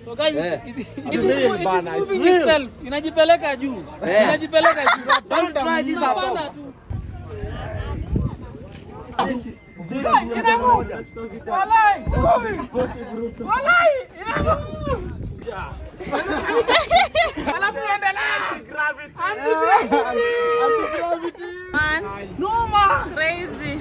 So guys, it's moving itself. Inajipeleka juu. Inajipeleka juu. Don't try this at all. No man. Crazy.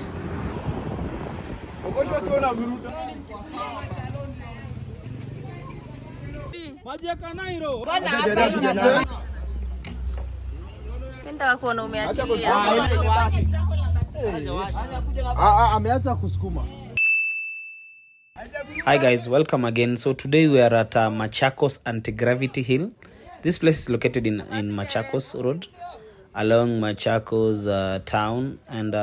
Nenda kuona umeachilia. Ameacha kusukuma. Hi guys, welcome again. So today we are at Machakos Anti-Gravity Hill. This place is located in Machakos Road along Machakos town, and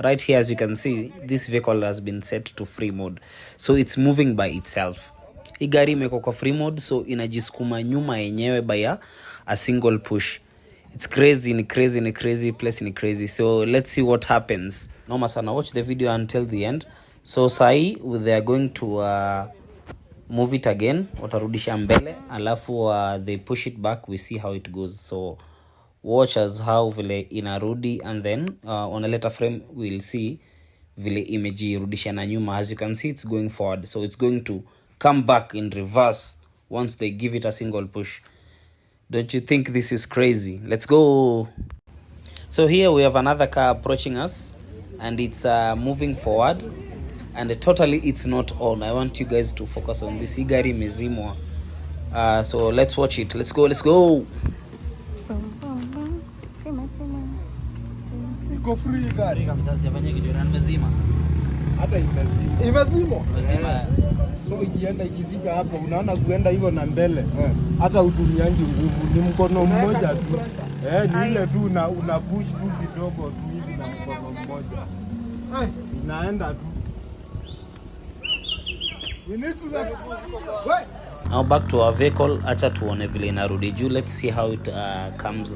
right here, as you can see, this vehicle has been set to free mode, so it's moving by itself. Hii gari imeko kwa free mode, so inajisukuma nyuma yenyewe by a single push. It's crazy, ni crazy place, ni crazy. So let's see what happens. Noma sana, watch the video until the end. So sai they are going to move it again, watarudisha mbele, alafu they push it back, we see how it goes. So watch as how vile inarudi, and then on a later frame we'll see vile imejirudisha na nyuma. As you can see, it's going forward, so it's going to come back in reverse once they give it a single push. Don't you think this is crazy? Let's go. So here we have another car approaching us, and it's moving forward, and totally it's not on. I want you guys to focus on this. Hii gari imezimwa. So let's watch it. Let's go. Iko free gari kabisa, sijafanya kitu na nimezima. Hata imezima. So ikienda ikifika hapo unaona kuenda hivyo na mbele. Hata utumiangi nguvu, ni mkono mmoja tu. Ni ile tu una push tu kidogo tu hivi na mkono mmoja. Inaenda tu. We need to wait. Now back to our vehicle. Acha tuone vile inarudi juu. Let's see how it comes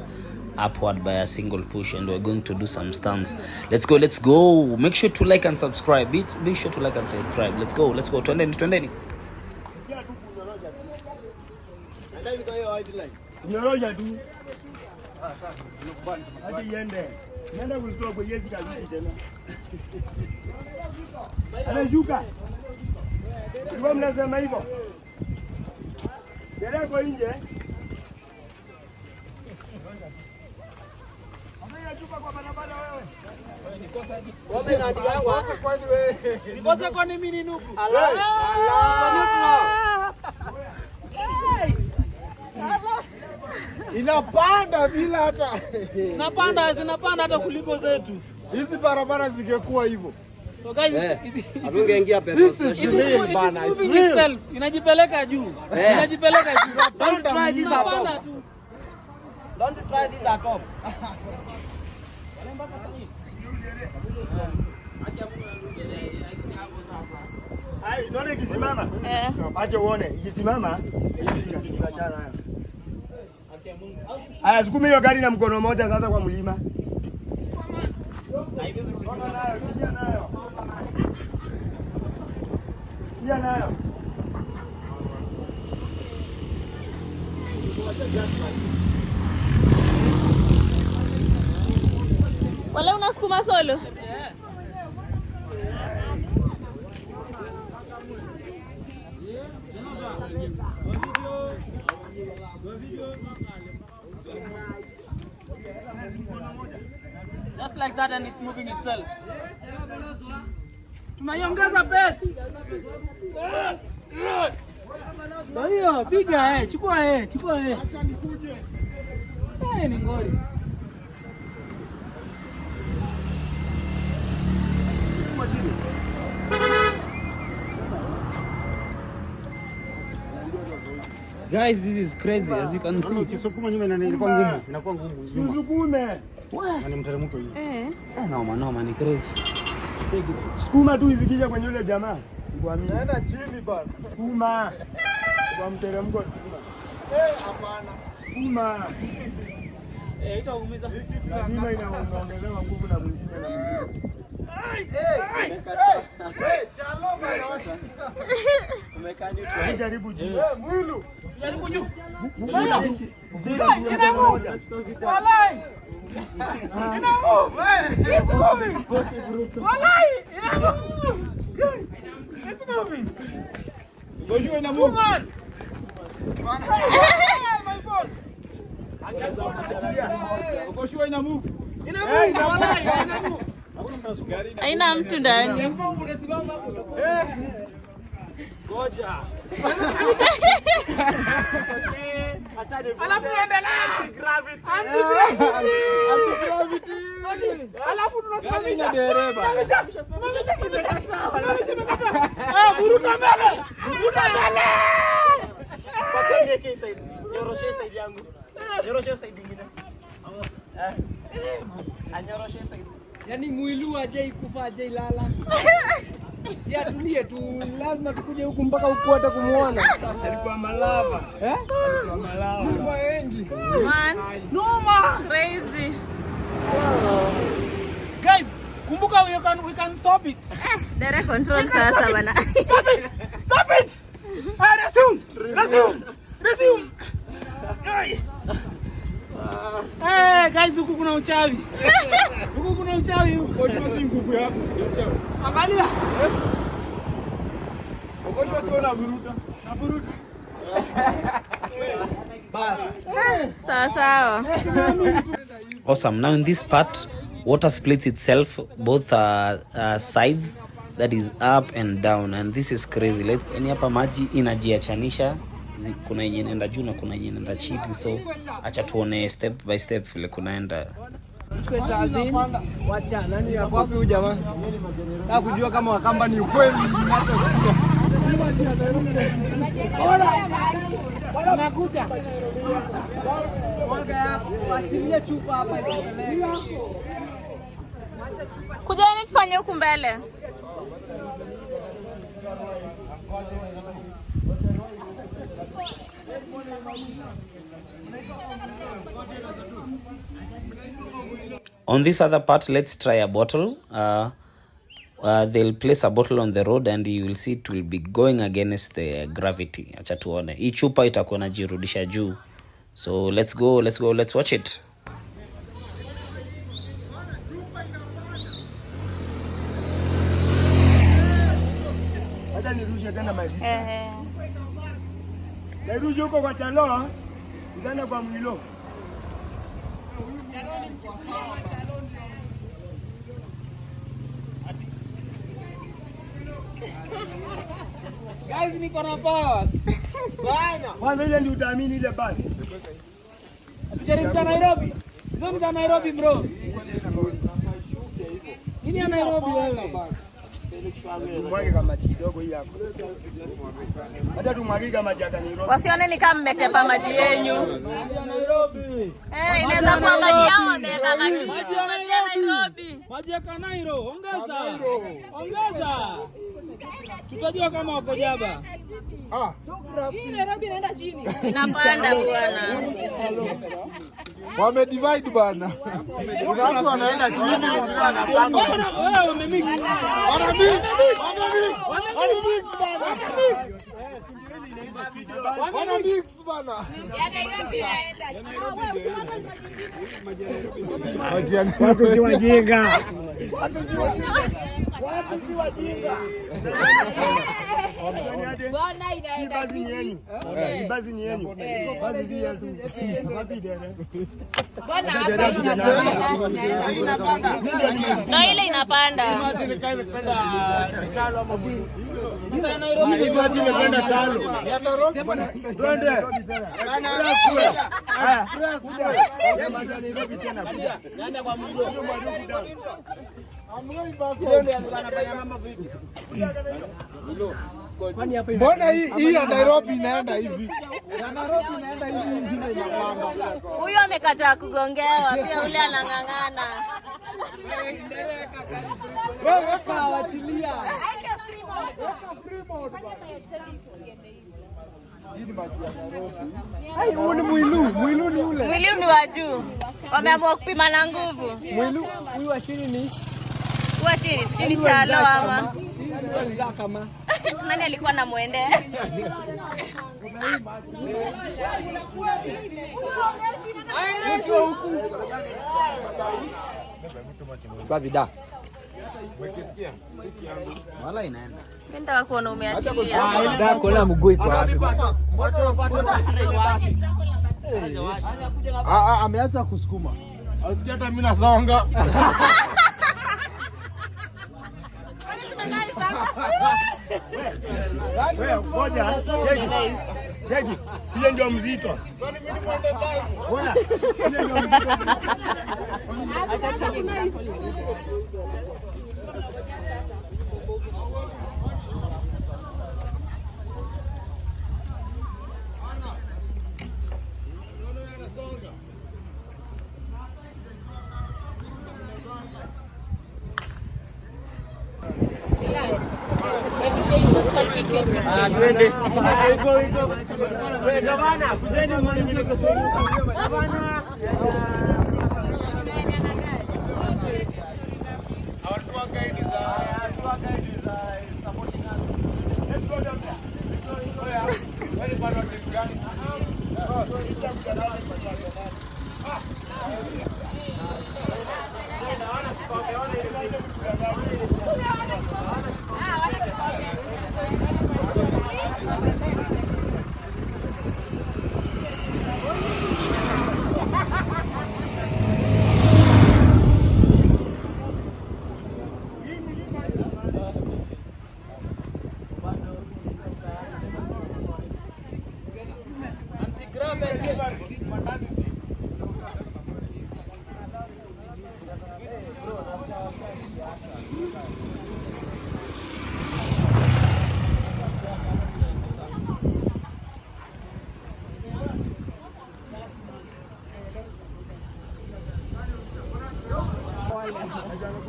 upward by a single push, and we're going to do some stunts. Let's go. Make sure to like and subscribe. Be sure to like and subscribe. Let's go. Twendeni. Nyoroja tu. Sasa nikubali. Hadi iende. Nenda kuzitoa kwa yezi kabisa tena. Anashuka. Wewe mnasema hivyo? Yale kwa nje. Nikosa kwani mimi ni nuku. Inapanda bila hata. Zinapanda hata kuliko zetu. Hizi barabara zingekuwa hivyo. So guys, atungeingia petrol station bana. It's moving itself. Inajipeleka juu. Inajipeleka juu. Don't try this at all. Don't try this at all. Ai, none kisimama? Acha uone, kisimama. Achana haya. Aya, sukumi hiyo gari na mkono mmoja sasa kwa mlima. Kia nayo. Wala unasukuma solo? Just like that, and it's moving itself. Tunaiongeza pace. Ndio, piga chukua Acha nikuje. Ni ngori. Guys, this is crazy, as you can see. Kisukuma nyuma inakuwa ngumu. Sukume. Ni mteremko hiyo. Noma, ni crazy. Sukuma tu izikija kwenye yule jamaa. Naenda chini bana. Sukuma. Kwa mteremko sukuma. Hapana. Sukuma. Itaumiza. Lazima inaongezewa nguvu na mwingine na mwingine. Jaribu juu. Mwilu. Jaribu juu. Walai. It's moving. Walai, it's moving. Gojo ina move. My phone. Gojo ina move. Ina move. Walai, ina move. Haina mtu ndani. Goja. Alafu endelea. Anti-gravity. Alafu tunasimamisha dereva. Buruka mbele. Buruka mbele. Pacha niweke side. Nyoroshe side yangu. Nyoroshe side nyingine. Anyoroshe side. Yaani Mwilu aje ikufa aje ilala. Si atulie tu, lazima tukuje huku mpaka huku hata kumuona. Alikuwa malava. Alikuwa malava. Kwa wengi. Man. Noma. Crazy. Guys, kumbuka we can stop it. Direct control sasa bana. Stop it. Resume. Guys, huku kuna uchawi. Huku kuna uchawi huku. Kwa si nguvu yako. Uchawi. Angalia. Ugonjwa sio na vuruta. Na vuruta. Bas. Sawa. Awesome. Now in this part, water splits itself both sides, that is up and down, and this is crazy. Yani hapa maji inajiachanisha, kuna yenye inaenda juu na kuna yenye inaenda chini, so acha tuone step by step vile kunaenda. Wacha nani yako wapi huyu jamaa? Nataka kujua kama Wakamba ni ukweli. Nakuja. Mwaga yako, achilie chupa hapa ipeleke. Kujeni tufanye huku mbele. On this other part, let's try a bottle. They'll place a bottle on the road and you will see it will be going against the gravity. Acha tuone. Hii chupa itakuwa inajirudisha juu. So let's go, let's watch it. Hata nirushe tena my sister. Nirushe huko kwa chalo. Ndana kwa Mwilo. Guys, niko na powers. Bana. Kwanza ile ndio utaamini ile basi. Tujaribu za Nairobi. Ndio za Nairobi bro. Nini ya Nairobi wewe? Tumwage kama kidogo hii hapo. Hata tumwage kama jaka Nairobi. Wasione ni kama mmetepa maji yenu. Nairobi. Inaweza kuwa maji yao ndio kama Maji ya Nairobi. Maji ya Kanairo. Ongeza. Tutajua kama wako jaba. Hii Nairobi inaenda chini. Inapanda bwana. Wame divide bana. Kuna watu wanaenda chini, wengine wanapanda. Wewe umemix. Wanamix bana. Wanamix bana. Watu si wajinga. Si bazi ni yenu. Si bazi ni yenu. Bazi si yetu. Wapi dere? Na ile inapanda. Sasa Nairobi Ni bazi imepanda tano. Ya Nairobi. Twende. Haya. Ya Nairobi tena kuja. Nenda kwa Mwilo. Mbona hii ya Nairobi inaenda hivi? Ya Nairobi inaenda hivi, ingine inapanda. Huyo amekataa kugongewa, pia ule anang'ang'ana. wewe kawachilia. Ai, huyu ni Mwilu ni ule. Mwili ni wa juu. Wameamua kupima na nguvu. Mwilu huyu wa chini ni Kwa chini, sijui ni chalo ama. Kama. Nani alikuwa na muende? Kwa vida. Wala inaenda. Mimi nataka kuona umeachilia. Ndio kuna mguu iko wapi? Ameacha kusukuma. Asikia hata mimi nasonga. Wewe ngoja, cheki. Sije ndio mzito. Bwana, sije ndio mzito. Acha cheki. Twende.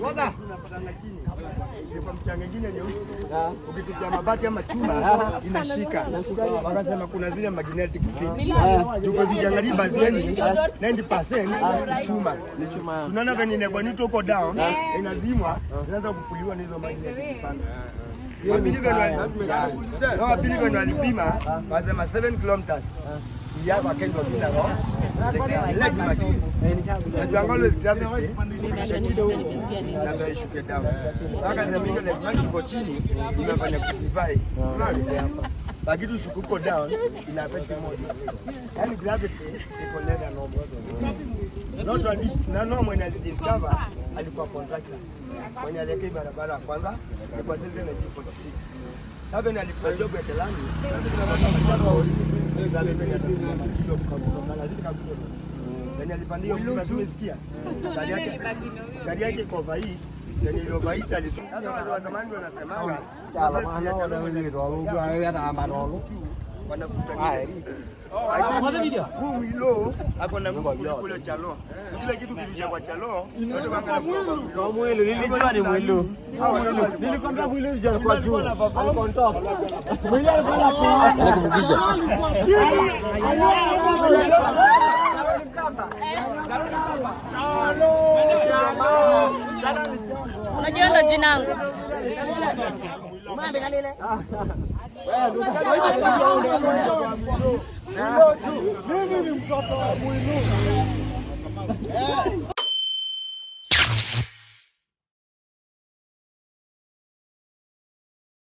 Waga unapatana chini. Ile kwa mchanga nyingine nyeusi. Ukitupia mabati ama chuma inashika. Wakasema kuna zile magnetic field. Juko zijangalia basi yenu 90% ni chuma. Tunaona venye inabonito huko down inazimwa inaanza kupuliwa na hizo magnetic pande. Wapili venye walipima wasema 7 kilometers. Yeah, I can't go in there. Leg machine. The always gravity. Shake it na ndio ishuke down. Sasa zemika leg machine iko chini inafanya kudivide. Bakitu shukuko down ina affect moja. Yani gravity iko less normal. Not only na normal when I discover alikuwa contractor. Mwenye aliweka barabara ya kwanza ilikuwa 746. Sasa ni alikuwa job ya Kelani. Nani alipandia kwa tumesikia. Gari yake kwa overheat, ndio ile overheat alisema. Sasa wazee wa zamani wanasemaga huu mwilo ako na nguvu kule chalo. Kila kitu kirusha kwa chalo, ndio kama kwa mwilo. Nilijua ni mwilo. Nilikwambia mwilo ndio kwa juu. Alikuwa on top. Mwilo alikuwa anakuvukisha. Unajua ndo jina langu. Mimi ni mtoto wa Mwinu.